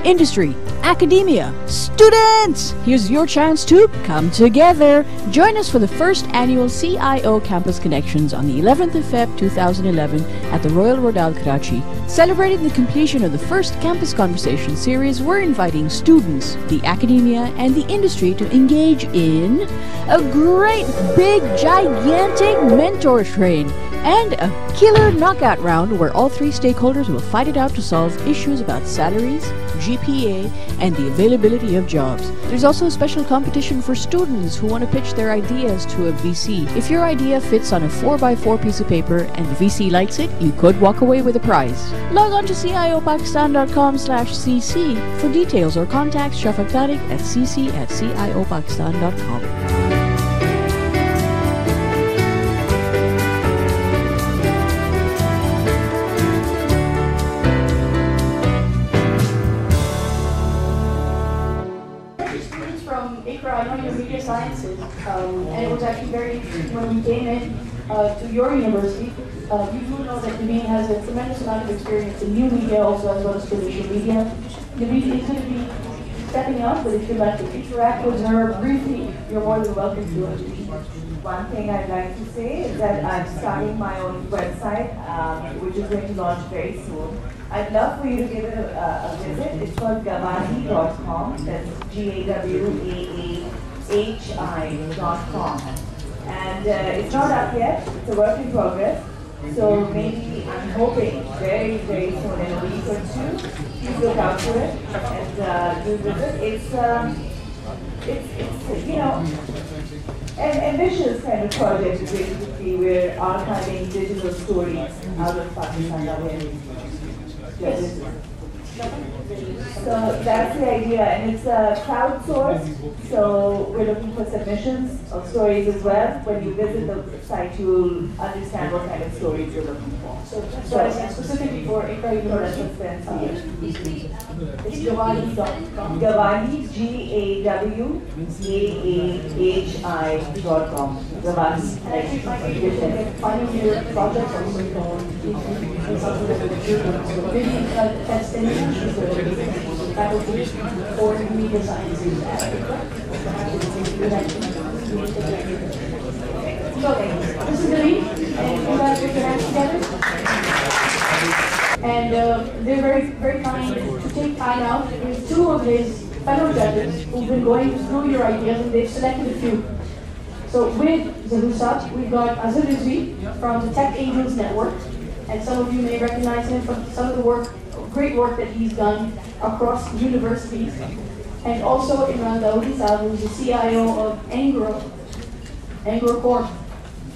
industry, academia, students! Here's your chance to come together. Join us for the first annual CIO Campus Connections on the 11th of Feb 2011 at the Royal Rodal, Karachi. Celebrating the completion of the first Campus Conversation series, we're inviting students, the academia, and the industry to engage in a great, big, gigantic mentor train and a killer knockout round where all three stakeholders will fight it out to solve issues about salaries, GPA, and the availability of jobs. There's also a special competition for students who want to pitch their ideas to a VC. If your idea fits on a 4x4 piece of paper and the VC likes it, you could walk away with a prize. Log on to ciopakistan.com/cc for details or contact Shafaq Tariq at cc@ciopakistan.com. I know you're media sciences, and it was actually very interesting when we came in to your university. You do know that Naveen has a tremendous amount of experience in new media also as well as traditional media. Naveen is going to be stepping out, but if you'd like to interact with her briefly, you're more than welcome to it. One thing I'd like to say is that I'm starting my own website, which is going to launch very soon. I'd love for you to give it a visit. It's called gawahi.com. That's GAWAHI.com. And it's not up yet. It's a work in progress. So maybe I'm hoping very, very soon, in a week or two, please look out for it and do visit. It's you know, an ambitious kind of project basically. We're archiving digital stories out of Pakistan. So that's the idea, and it's crowdsourced, so we're looking for submissions of stories as well. When you visit the site, you'll understand what kind of stories you're looking for. So specifically for Ikra University, it's gawahi.com. Gawahi, GAWAHI.com. Gawahi. Finding your projects on maybe that's the faculty for media sciences at So, this is Naveen, and you guys put your hands together. And they're very, very kind to take time out with two of his fellow judges who've been going through your ideas, and they've selected a few. So with Zahusat, we've got Azhar Rizvi from the Tech Angels Network, and some of you may recognize him from some of the great work that he's done across universities. And also Imran Dawoodi Saab, who's the CIO of Angro Corp.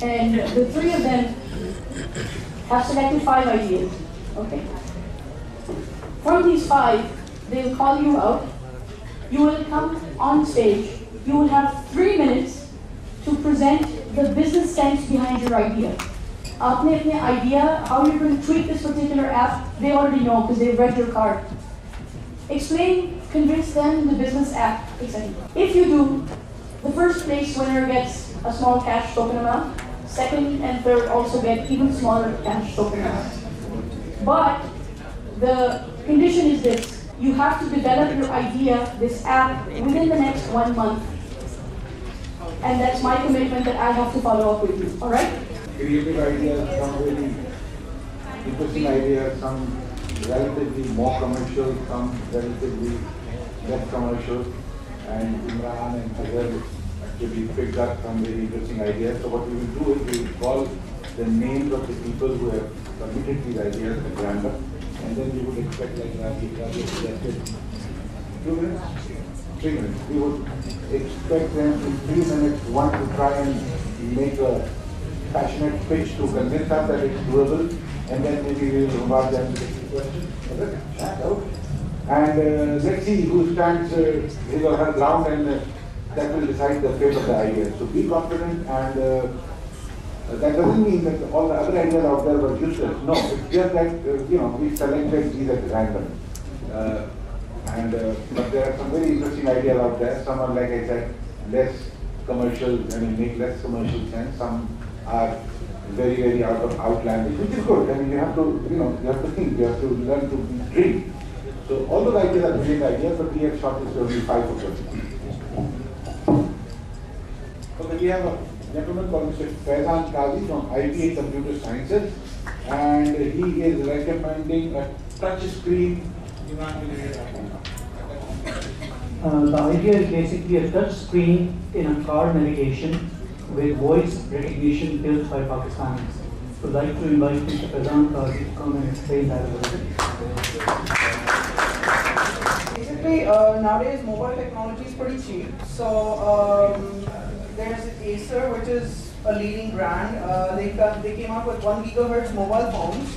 And the three of them have selected 5 ideas. Okay. From these 5, they'll call you out. You will come on stage. You will have 3 minutes to present the business sense behind your idea. Aapne apne idea, how you're going to tweak this particular app, they already know because they've read your card. Explain, convince them the business app, etc. If you do, the first place winner gets a small cash token amount. Second and third also get even smaller cash token amounts. But the condition is this: you have to develop your idea, this app, within the next 1 month. And that's my commitment that I have to follow up with you, all right? Creative ideas, some very interesting ideas, some relatively more commercial, some relatively less commercial. And Imran and Azhar actually picked up some very interesting ideas. So what we will do is we will call the names of the people who have submitted these ideas at random. And then we would expect, like Ravi suggested, 2 minutes? 3 minutes. We would expect them in 3 minutes, one to try and make a passionate pitch to convince us that it's doable, and then maybe we will reward them with a few questions. And let's see who stands his or her ground, and that will decide the fate of the idea. So be confident, and that doesn't mean that all the other ideas out there were useless. No, it's just that we selected these at random. But there are some very interesting ideas out there. Some are, like I said, less commercial, make less commercial sense. Some are very, very outlandish, which is good. You have to, you have to think, you have to learn to dream. So all those ideas are brilliant ideas, but we have shortlisted only 5 of them. Okay, we have a gentleman called Mr. Faizan Qazi from IBA Computer Sciences, and he is recommending a touch screen. The idea is basically a touch screen in a car navigation with voice recognition built by Pakistanis. Would like to invite Mr. Faizan Qazi to come and explain that a little bit. Basically, nowadays mobile technology is pretty cheap. So there's Acer, which is a leading brand. They came out with 1 gigahertz mobile phones,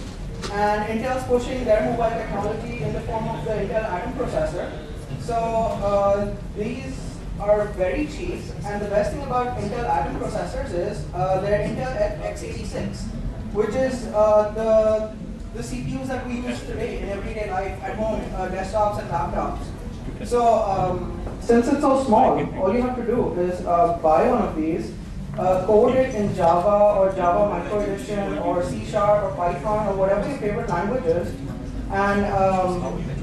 and Intel's pushing their mobile technology in the form of the Intel Atom processor. So these are very cheap, and the best thing about Intel Atom processors is they're Intel x86, which is the CPUs that we use today in everyday life at home, desktops and laptops. So since it's so small, all you have to do is buy one of these, code it in Java or Java Micro Edition or C# or Python or whatever your favorite language is, and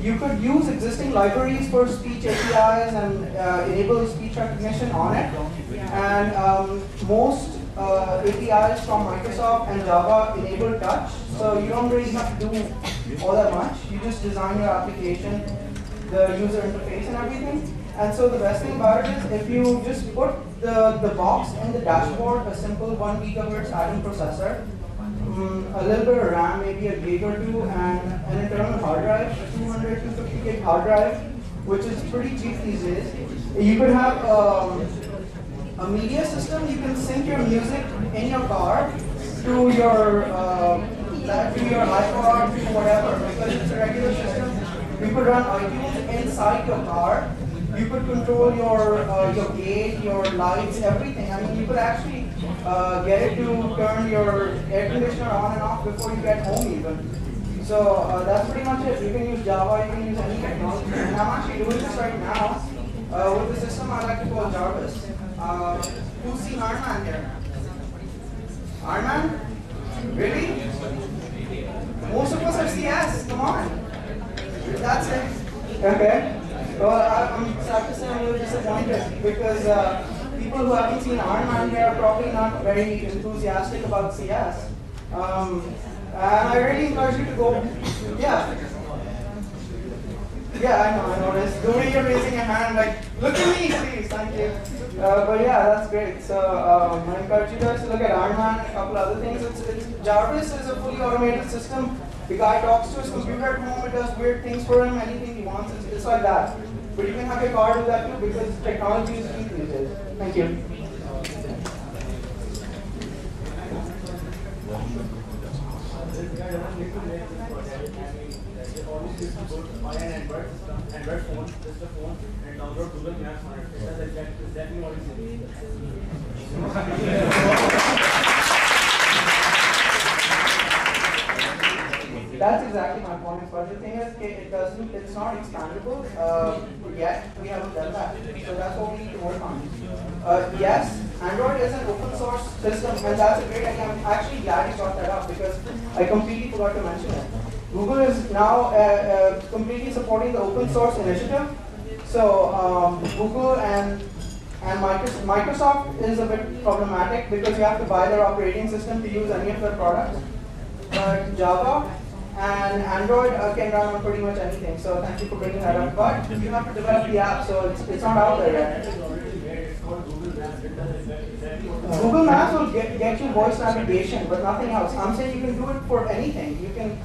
you could use existing libraries for speech APIs and enable speech recognition on it. And most APIs from Microsoft and Java enable touch, so you don't really have to do all that much. You just design your application, the user interface and everything. And so the best thing about it is if you just put the box in the dashboard, a simple 1 gigahertz Atom processor, a little bit of RAM, maybe a gig or two, and an internal hard drive, a 200 to 50 gig hard drive, which is pretty cheap these days. You could have a media system. You can sync your music in your car to your iPod, to whatever, because it's a regular system. You could run iTunes inside your car. You could control your gauge, your lights, everything. I mean, you could actually get it to turn your air conditioner on and off before you get home even. So that's pretty much it. You can use Java, you can use any technology. And I'm actually doing this right now with the system I like to call Jarvis. Who's seen Iron Man here? Iron Man? Really? Most of us are CS, come on. That's it. Okay. Well, I'm sad to say I'm a little disappointed because people who haven't seen Iron Man here are probably not very enthusiastic about CS. And I really encourage you to go. Yeah. Yeah, I noticed. Dori, you're raising your hand like, look at me, please, thank you. But yeah, that's great. So I encourage you guys to look at Iron Man and a couple other things. Jarvis is a fully automated system. The guy talks to his computer at home, it does weird things for him, anything he wants, it's like that. But you can have your car do that too because technology is cheap these days. Thank you. Buy an Android phone, just a phone, and download Google Maps on it. That's exactly what That's exactly my point. But the thing is, it's not expandable yet. We haven't done that. So that's what we need to work on. Yes, Android is an open source system, and that's a great idea. I'm actually glad you brought that up because I completely forgot to mention it. Google is now completely supporting the open source initiative. So Google and Microsoft is a bit problematic because you have to buy their operating system to use any of their products. But Java and Android can run on pretty much anything. So thank you for bringing that up. But you have to develop the app, so it's not out there yet. Google Maps will get you voice navigation, but nothing else. I'm saying you can do it for anything. You can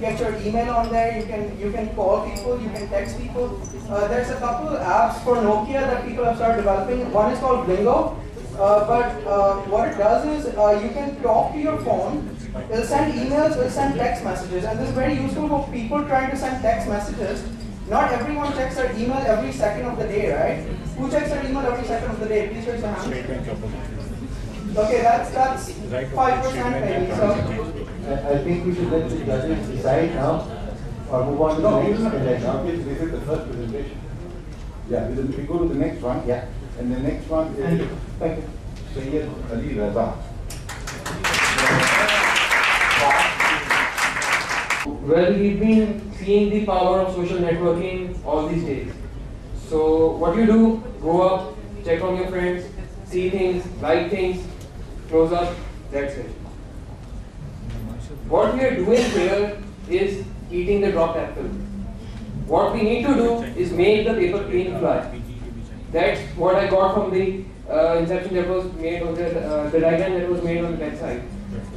get your email on there. You can call people. You can text people. There's a couple of apps for Nokia that people have started developing. One is called Blingo. But what it does is you can talk to your phone. It'll send emails. It'll send text messages, and this is very useful for people trying to send text messages. Not everyone checks their email every second of the day, right? Who checks their email every second of the day? Please raise your hand. Okay, that's 5% maybe. So I think we should let the judges decide now, or move on to the next presentation. This is the first presentation. Yeah, we go to the next one. Yeah. And the next one is thank you. Sayyid Ali Raza. Well, we've been seeing the power of social networking all these days. So what you do, go up, check on your friends, see things, like things, close up, that's it. What we are doing here is eating the dropped apple. What we need to do is make the paper clean fly. That's what I got from the inception that was made on the diagram that was made on the website.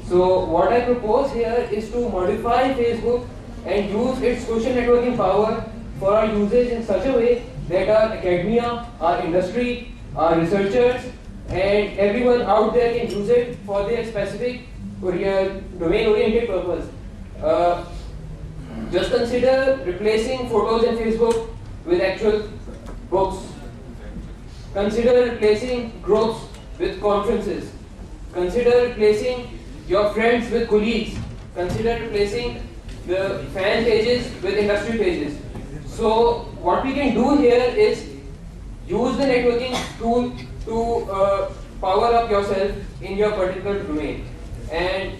So what I propose here is to modify Facebook and use its social networking power for our usage in such a way that our academia, our industry, our researchers, and everyone out there can use it for their specific domain-oriented purpose. Just consider replacing photos in Facebook with actual books. Consider replacing groups with conferences. Consider replacing your friends with colleagues. Consider replacing the fan pages with industry pages. So what we can do here is use the networking tool to power up yourself in your particular domain. And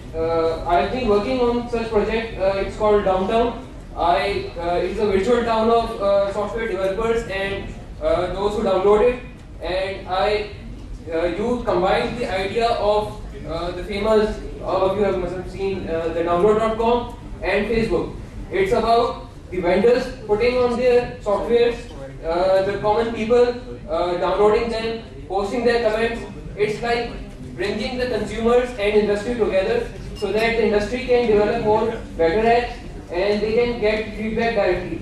I've been working on such project. It's called Downtown. It's a virtual town of software developers and those who download it. And you combine the idea of the famous, all of you must have seen the download.com and Facebook. It's about the vendors putting on their softwares, the common people downloading them, posting their comments. It's like bringing the consumers and industry together so that the industry can develop more better apps and they can get feedback directly.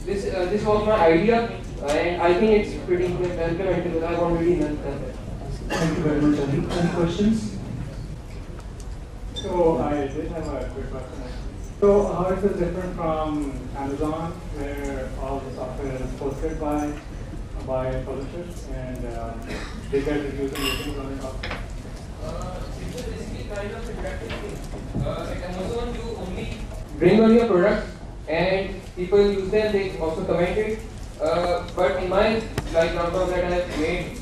This was my idea and I think it's pretty implementable. I've already done that. Thank you very much, Ali. Any questions? So I did have a quick question. So how is it different from Amazon, where all the software is posted by publishers and they get reviews and ratings on the software? It's basically kind of interactive thing. At Amazon, you only bring on your product and people use them, they also comment it. But in my downtown that I have made,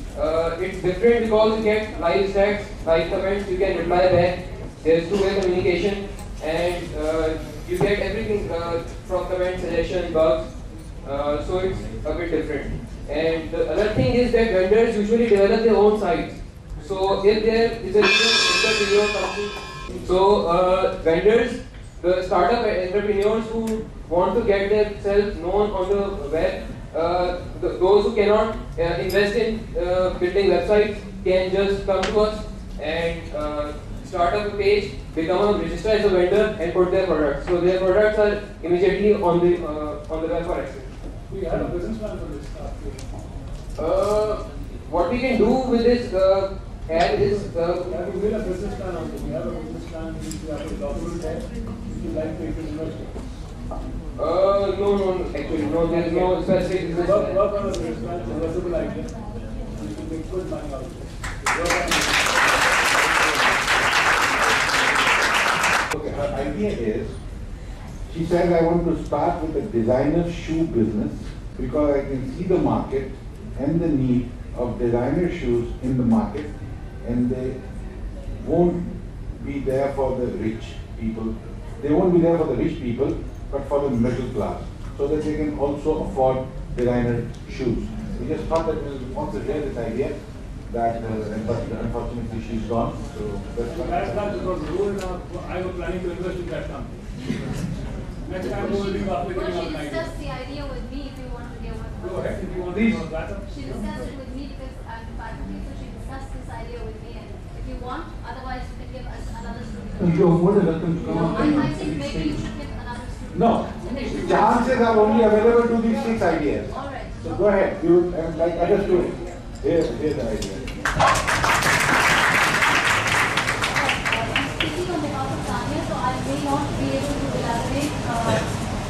it's different because you get live stats, live comments, you can reply back. There's two-way communication, and you get everything from comments, suggestions, bugs. So it's a bit different. And the other thing is that vendors usually develop their own sites. So if there is a new entrepreneur company, so vendors, the startup entrepreneurs who want to get themselves known on the web, those who cannot invest in building websites can just come to us and start up a page, register as a vendor and put their products. So their products are immediately on the web for access. We have a business plan for this stuff. What we can do with this ad is we will a business plan also. We have a business plan which we have a document there. If you like to invest. No, actually, no, there is no specific business plan. Work on a business plan, it's a visible idea. You can make good money out of it. Okay, her idea is, she said, I want to start with a designer shoe business because I can see the market and the need of designer shoes in the market, and they won't be there for the rich people. They won't be there for the rich people, but for the middle class, so that they can also afford designer shoes. We just thought that we want to share this idea, that but unfortunately she's gone. So that's not because I was planning to invest in that company. Next time we will be applying She on an idea. discussed the idea with me if you want to get one. Go ahead, if you want to back up. She discussed it with me because I'm faculty, so she discussed this idea with me. And if you want, otherwise you can give us another student. You're more than welcome to come No, up I and think maybe you speak. should give another student. no, chances are only available to these 6 ideas. All right. So go ahead, you like other students. Here's the idea. Speaking on behalf of Tanya, so I may not be able to elaborate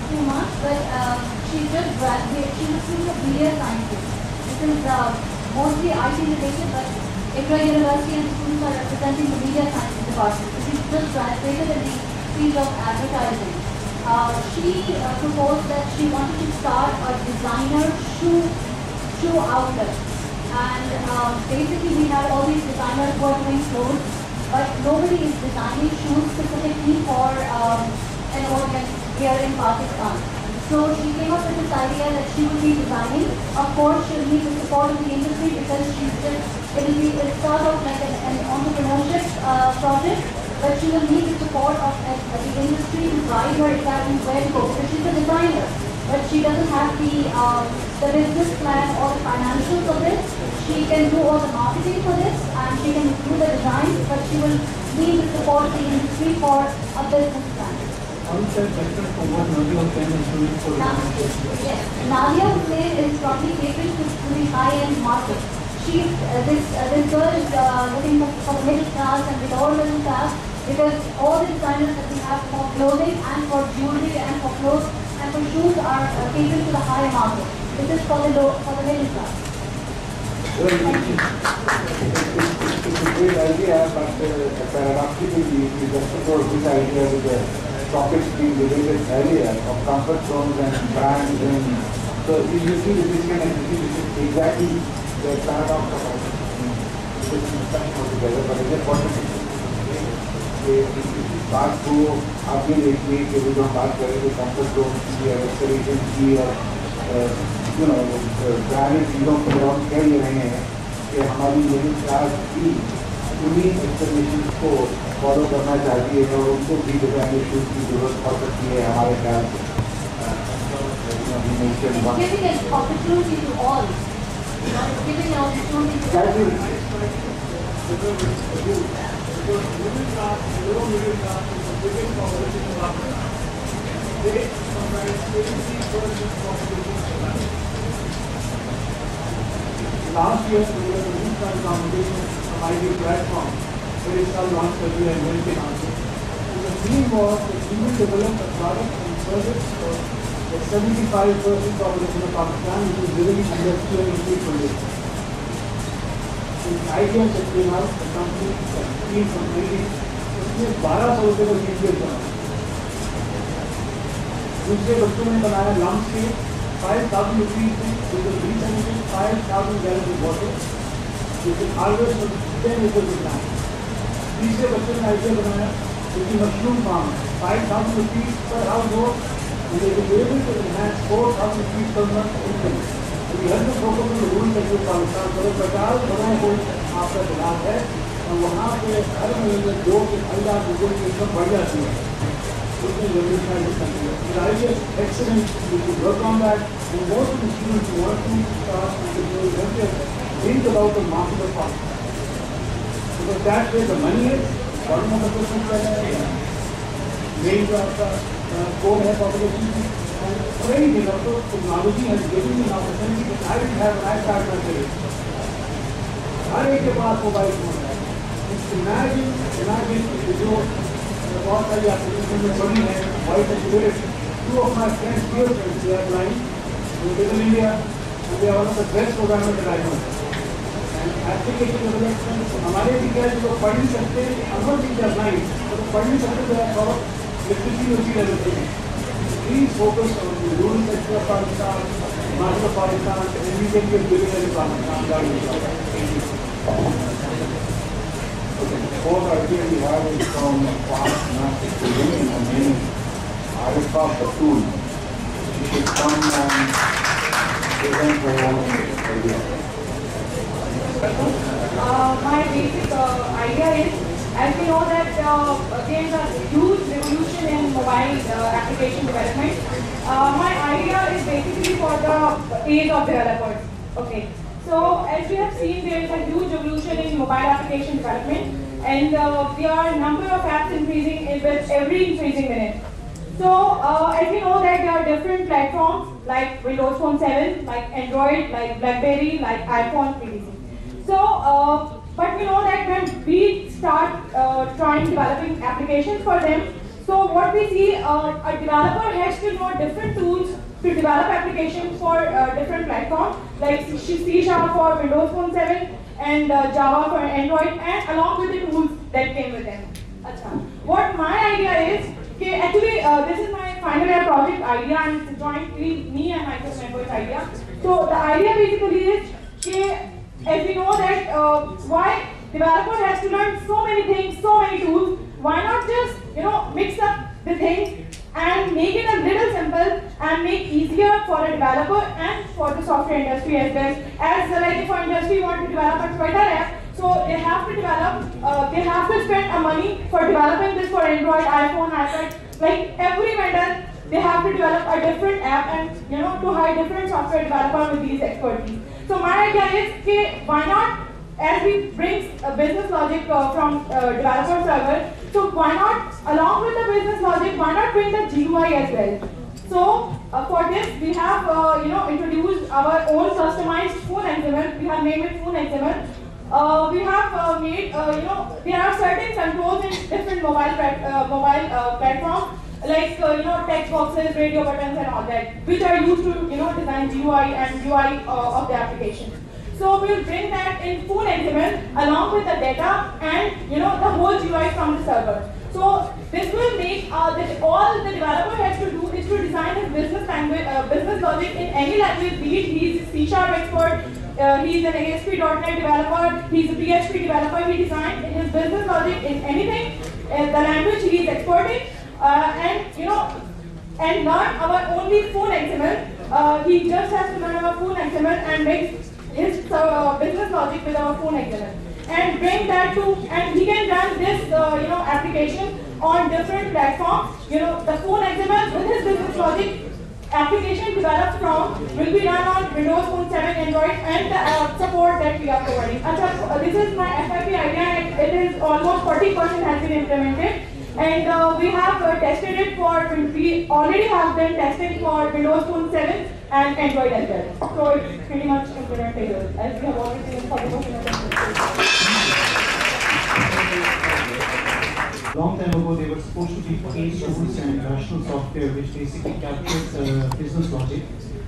too much, but she just graduated. She was doing a BA sciences. This is mostly IT related, but Indra University and students are representing the media sciences department. So she just graduated in the field of advertising. She proposed that she wanted to start a designer shoe outlet. And basically we have all these designers who are doing clothes, but nobody is designing shoes specifically for an audience here in Pakistan. So she came up with this idea that she will be designing. Of course, she'll need the support of the industry because it'll start off like an entrepreneurship project, but she will need the support of the industry to guide her exactly where to go. Because she's a designer, but she doesn't have the business plan or the financials for this. She can do all the marketing for this, and she can do the design, but she will need the support of the industry for a business plan. How is that different from what Nadia Hussain is doing for Yes, Nadia Hussain is probably catering to the high-end market. She's this girl is looking for the middle class and the lower middle class, because all the designers that we have for clothing and for jewelry and for clothes and for shoes are catering to the higher market. This is for the middle class. Well, it's a great idea, but paradoxically, we just support this idea with the topics being related earlier of comfort zones and brands, and so if you see the disconnect, this is exactly the paradox of our discussion altogether. But I just wanted to say, बात को आप भी देखिए कि वो जो हम बात करें तो comfort zones की या restoration की और ब्रांडेड चीज़ों को हम कह ही रहे हैं कि हमारी मिडिल क्लास भी उन्हीं एक्सप्लेनेशन को फॉलो करना चाहती है और उनको भी डिजाइन इशूज की जरूरत पड़ सकती है हमारे ख्याल से। Giving an opportunity to all. Giving an opportunity to all. Middle class, lower middle class is the biggest population in Africa. They comprise 83% population. Last year, there was a new kind of competition from ID platform where it was launched earlier and went in answer. The theme was that we will develop a product and service for the 75% population of Pakistan, which is living in industrial and food conditions. The idea that came out, the company that came from India, उसमें 1200 रुपये का video बना। दूसरे बच्चों ने बनाया lumps के 5,000 rupees में, which is recently 5,000 gallons of water, which is always for 10 liters of time. तीसरे बच्चों ने आइडिया बनाया, which is mushroom farm, 5,000 rupees per household, and they will be able to enhance 4,000 rupees per month income. We have to focus on the rural sector of Pakistan. So 50 crore को आपका दिमाग है और वहाँ पे हर महीने 2 से 2.5 लाख रुपये की इनकम बढ़ जाती है। उसमें revolutionary करती है। The idea is excellent. We should work on that. And most of the students who want to start with the ventures think about the market of Pakistan. Because that's where the money is. Bottom of the question है main जो आपका core है population की. And crazy, also technology has given me an opportunity that I didn't have when I started my career. हर एक के पास mobile phone है। Imagine कि जो बहुत सारी applications में बड़ी है, voice activity. 2 of my friends, dear friends, they are blind. They live in India, and they are one of the best programmers that I know. And application development, हमारे भी क्या जो पढ़ नहीं सकते, अगर भी they are blind, तो पढ़ नहीं सकते तो आप बहुत literacy level पे हैं. Please focus on the rural sector of Pakistan, market of Pakistan, and we can get billionaire in Pakistan. That is all. Thank you. Okay, the fourth idea we have is from Fast Master Training and name Arifa Batul. She should come and present her own idea. My basic idea is, as we know that there is a huge revolution in mobile application development. My idea is basically for the age of developers. Okay. So as we have seen, there is a huge revolution in mobile application development, and there are a number of apps increasing with every increasing minute. So as we know that there are different platforms like Windows Phone 7, like Android, like BlackBerry, like iPhone, etc. So but we know that when we start trying developing applications for them, so what we see, a developer has to know different tools to develop applications for different platforms, like C# for Windows Phone 7 and Java for Android, and along with the tools that came with them. What my idea is, actually this is my final year project idea, and it's jointly me and my members idea. So the idea basically is, as we know that why developer has to learn so many things, so many tools, why not just mix up the things and make it a little simple and make easier for a developer and for the software industry as well. As like if an industry want to develop a Twitter app, so they have to develop, they have to spend a money for developing this for Android, iPhone, iPad. Like every vendor, they have to develop a different app and to hire different software developer with these expertise. So my idea is, okay, why not? As we bring business logic from developer server, so why not, along with the business logic, why not bring the GUI as well? So for this, we have introduced our own customized phone XML. We have named it phone XML. We have made there are certain controls in different mobile platforms, like text boxes, radio buttons, and all that, which are used to design GUI and UI of the application. So we'll bring that in full XML along with the data and the whole GUI from the server. So this will make that all the developer has to do is to design his business language, business logic in any language. Be it he's a C# expert, he's an ASP.NET developer, he's a PHP developer. He designed his business logic in anything, the language he is exporting, and learn our only full XML. He just has to learn our full XML and make his business logic with our phone XML, and bring that to, and he can run this application on different platforms. The phone XML with his business logic application developed from will be run on Windows Phone 7, Android, and the support that we are providing. This is my FIP idea, and it is almost 40% has been implemented. And we have tested it for, we already have done testing for Windows Phone 7 and Android as well. So it's pretty much implemented as we have already seen in 40% of the Long time ago, they were supposed to be case tools and rational software which basically captures business logic,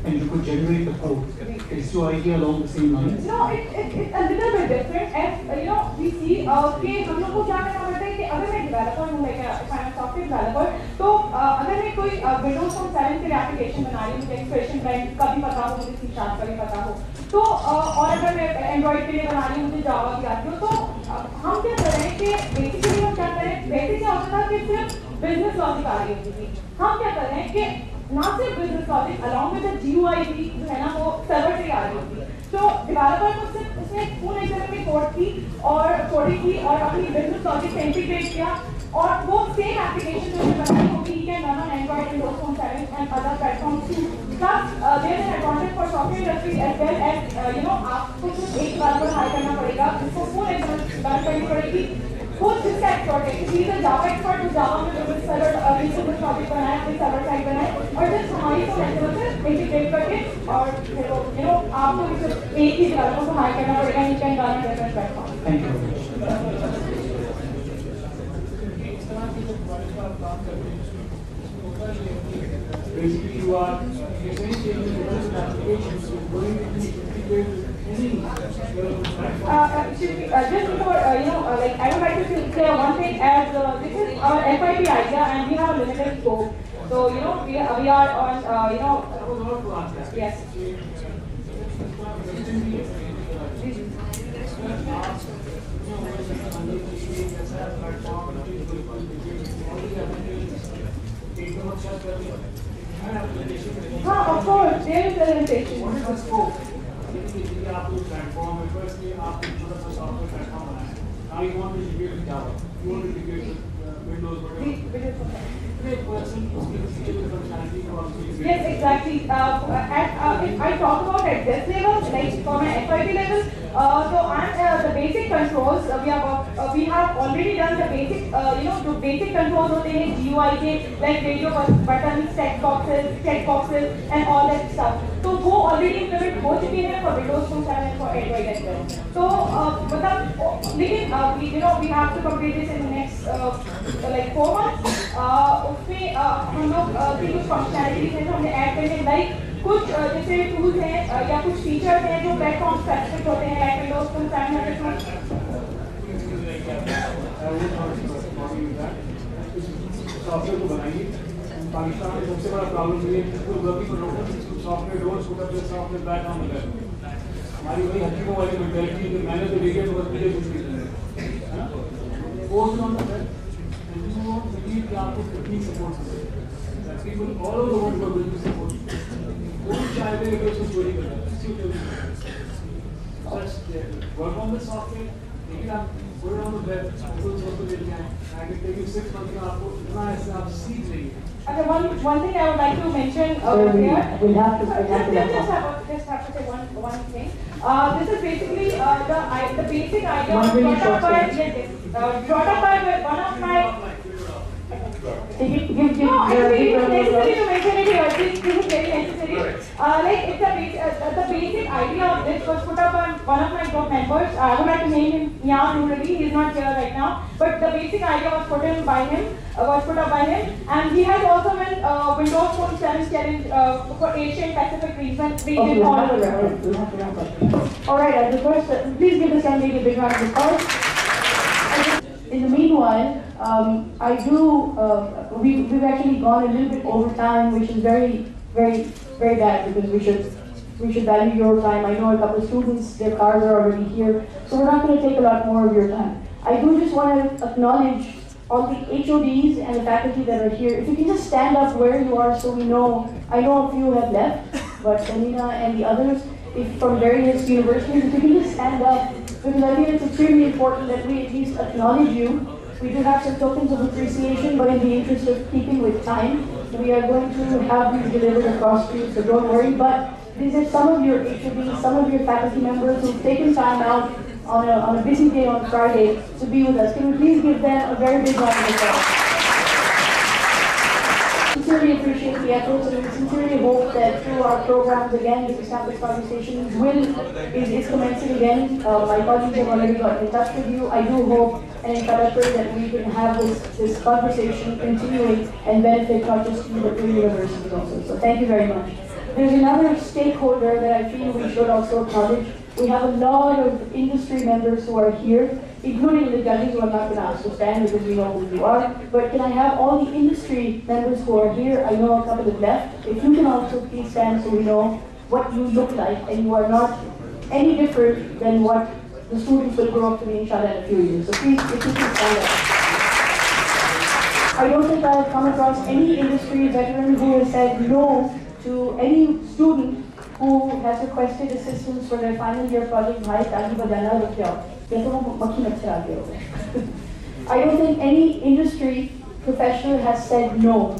and you could generate the code. Is your idea along the same lines? No, it's a little bit different. As we see, कि हम लोग को क्या करना पड़ता है कि अगर मैं developer हूँ, like if I'm a software developer, तो अगर मैं कोई Windows Phone 7 के लिए application बना रही हूँ, मुझे expression bank का भी पता हो, मुझे C# का भी पता हो, तो और अगर मैं Android के लिए बना रही हूँ, मुझे Java भी आती हो, तो हम क्या कर रहे हैं कि basically हम क्या कर रहे हैं, basically क्या होता था कि सिर्फ business logic आ रही होती थी. हम क्या कर रहे हैं कि ना सिर्फ business logic along with the GUI भी जो है ना वो सर्वर से आ रही होती है. तो डेवलपर को सिर्फ उसने फुल XML में कोडिंग की और अपनी बिजनेस लॉजिक से इंटीग्रेट किया, और वो सेम एप्लीकेशन जो बनाई होगी he can run on Android, Windows Phone 7 and other platforms too. Plus there is an advantage for software industry as well as आपको सिर्फ एक डेवलपर हायर करना पड़ेगा, उसको फुल XML रन करनी पड़ेगी. खुद जिसका एक्सपर्ट है, किसी का जावा एक्सपर्ट उस जावा में बिजनेस सर्वर बिजनेस लॉजिक बनाया, अपनी सर्वर साइड बनाए, और जस्ट हमारी को नेटवर्क से इंटीग्रेट करके, और फिर आपको सिर्फ एक ही डेवलपर को हायर करना पड़ेगा. You can run different platform. Thank you. Basically, you are essentially in the business applications is going to be integrated any just before, like I would like to say one thing, as this is our FIP idea and we have a limited scope. So, we are on, yes. Of course, there is a limitation. What is the scope? आपको platform है, firstly आपको छोटा सा software platform बनाया. Now you want to integrate with Java, you want to integrate with Windows, whatever. Yes, exactly. If I talk about at this level, like for my FIP level, so the basic controls we have already done the basic, the basic controls होते हैं GUI के, like radio buttons, text boxes, and all that stuff. तो वो already implement हो चुके हैं for Windows Phone 7 and for Android as well. तो मतलब लेकिन we have to complete this in the next like 4 months. उसमें हम लोग की कुछ फंक्शनैलिटीज हैं जो हमने ऐड करने, लाइक कुछ जैसे टूल्स हैं या कुछ फीचर्स हैं जो प्लेटफॉर्म स्पेसिफिक होते हैं, लाइक विंडोज Phone 7 सॉफ्टवेयर को बनाइए. पाकिस्तान में सबसे बड़ा प्रॉब्लम ये है कि गलती पर लोगों software don't put up the software back on the web. हमारी वही हकीकों वाली मेंटालिटी कि मैंने तो देखिए तो बस मुझे कुछ नहीं है ना. Post on the web and you won't believe कि आपको तकनीक सपोर्ट करेगी. people all over the world who are going to support you. Don't shy away with your story with them. Just you just work on the software, take it up, put it on the web, people social media, and I can take you 6 months to see things. Okay, one thing I would like to mention over here. We'll have to Just have to say one thing. This is basically the basic idea brought up by one of my. No, actually, it's necessary to mention it here. This is very necessary. Like the basic idea of this was put up by one of my group members. I would like to name him Jan Nurali. He's not here right now, but the basic idea was put up by him, and he has also been Windows Phone 7 challenge for Asian Pacific region all around. All right, first, please give this young lady a big round of applause. In the meanwhile, we've actually gone a little bit over time, which is very bad because we should value your time. I know a couple of students, their cars are already here, so we're not going to take a lot more of your time. I do just want to acknowledge all the HODs and the faculty that are here. If you can just stand up where you are so we know, I know a few have left, but Selina and the others, from various universities, if you can just stand up, because I think it's extremely important that we at least acknowledge you. We do have some tokens of appreciation, but in the interest of keeping with time, we are going to have these delivered across to you, so don't worry. But these are some of your HODs, some of your faculty members who've taken time out on a busy day on Friday to be with us. Can we please give them a very big round of applause? Sincerely appreciate the efforts, and we sincerely hope that through our programs again, this campus conversations is commencing again. My colleagues have already got in touch with you. I do hope and in fact I pray that we can have this conversation continuing and benefit not just you but the universities also. So thank you very much. There's another stakeholder that I feel we should also acknowledge. We have a lot of industry members who are here, including the judges who I'm not going to ask to stand because we know who you are. But can I have all the industry members who are here? I know a couple have left. If you can also please stand so we know what you look like and you are not any different than what the students will grow up to be, inshallah, in a few years. So please, if you can stand up. I don't think I have come across any industry veteran who has said no to any student who has requested assistance for their final year project. I don't think any industry professional has said no.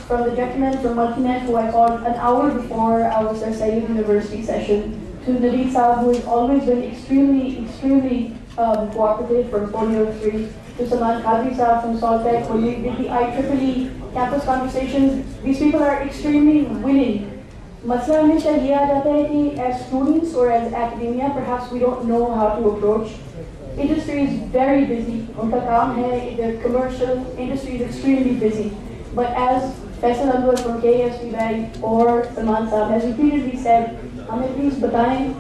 From the gentleman from Multinet who I called an hour before our Sir Sayyid University session, to Nadeed Saab, who has always been extremely cooperative from Folio 3, to Saman Qadri Saab from Saltech, when we did the IEEE campus conversations. These people are extremely willing. Masla hamesha ye aa jata hai ki as students or as academia, perhaps we don't know how to approach. Industry is very busy. Unka kaam hai, the commercial industry is extremely busy. But as Faisal Anwar from KSP Bank or Salman Saab has repeatedly said, hame please bataएं,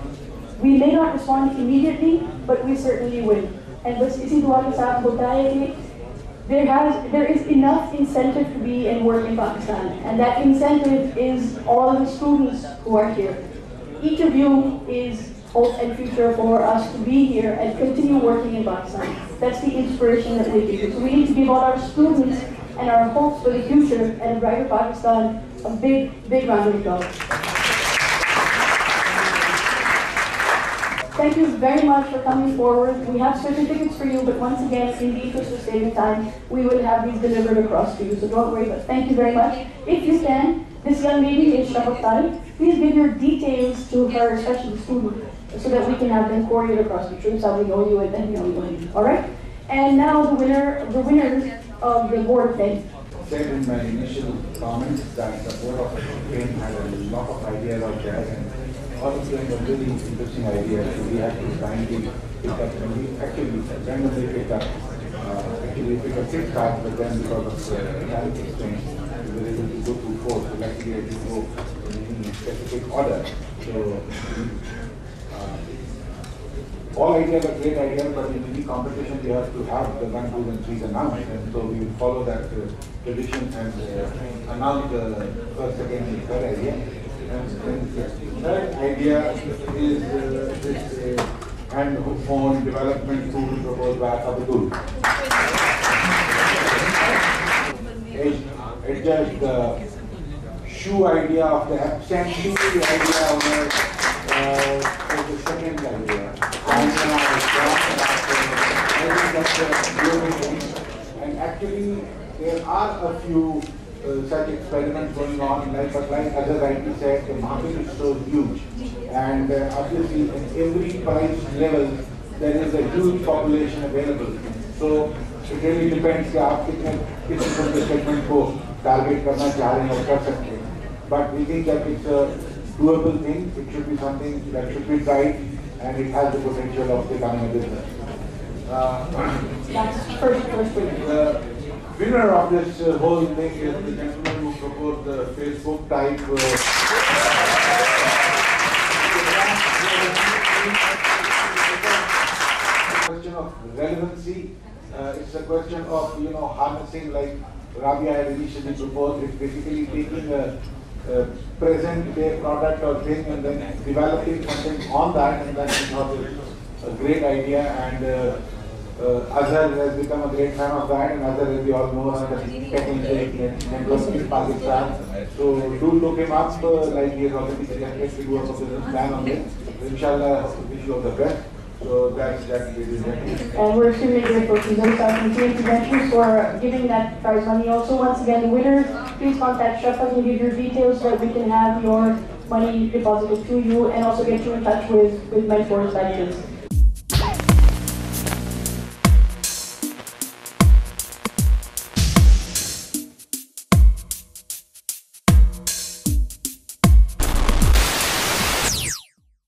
we may not respond immediately, but we certainly will. And bas isi dua ke saath hota hai ki there is enough incentive to be and work in Pakistan, and that incentive is all the students who are here. Each of you is hope and future for us to be here and continue working in Pakistan. That's the inspiration that we give. So we need to give all our students and our hopes for the future and a brighter Pakistan a big round of applause. Thank you very much for coming forward. We have certificates for you, but once again, in the interest of saving time, we will have these delivered across to you, so don't worry, but thank you very much. If you can, this young lady is Shabaktari. Please give your details to her, especially the student, so that we can have them couriered across the troops, how we know you and then we know you. All right? And now the winners of the board thing. I said in my initial comments that the board of education had a lot of ideas out there, and all of them were really interesting ideas. So we had to finally pick up, and we actually randomly picked up. Actually, we picked up 6 cards, but then because of time constraints, we were able to go through 4. So luckily, I didn't go in a specific order. So all ideas are great ideas, but in any competition, you have to have the 1, 2, and 3s announced, and so we will follow that tradition and announce the first, second, and third idea. And then the third idea is this hand-phone development tool proposed by Abdul. It just shoe idea, of the absentee idea, of the second idea. I think that's a global thing. And actually, there are a few such experiments going on, but like other rightly said, the market is so huge. And obviously, at every price level, there is a huge population available. So it really depends कि आप कितने segment को target करना चाह रहे हैं और कर सकते हैं. But we think that it's a doable thing. It should be something that should be tried, and it has the potential of becoming a business. That's first thing. The winner of this whole thing is the gentleman who proposed the Facebook type. Question of relevancy. It's a question of harnessing, like Rabia had initially proposed. It's basically taking a present day product or thing and then developing something on that, and that is not a great idea. And Azhar has become a great fan of that, and Azhar, as we all know, is a technical network in Pakistan. So do look him up, like he has already suggested to do a business plan on this. Inshallah, wish you all the best. So that's ladies and gentlemen. And we're extremely grateful to Zosa and TNT Ventures for giving that prize money. Also, once again, the winners, please contact Shafaq and give your details so that we can have your money deposited to you and also get you in touch with mentors like this.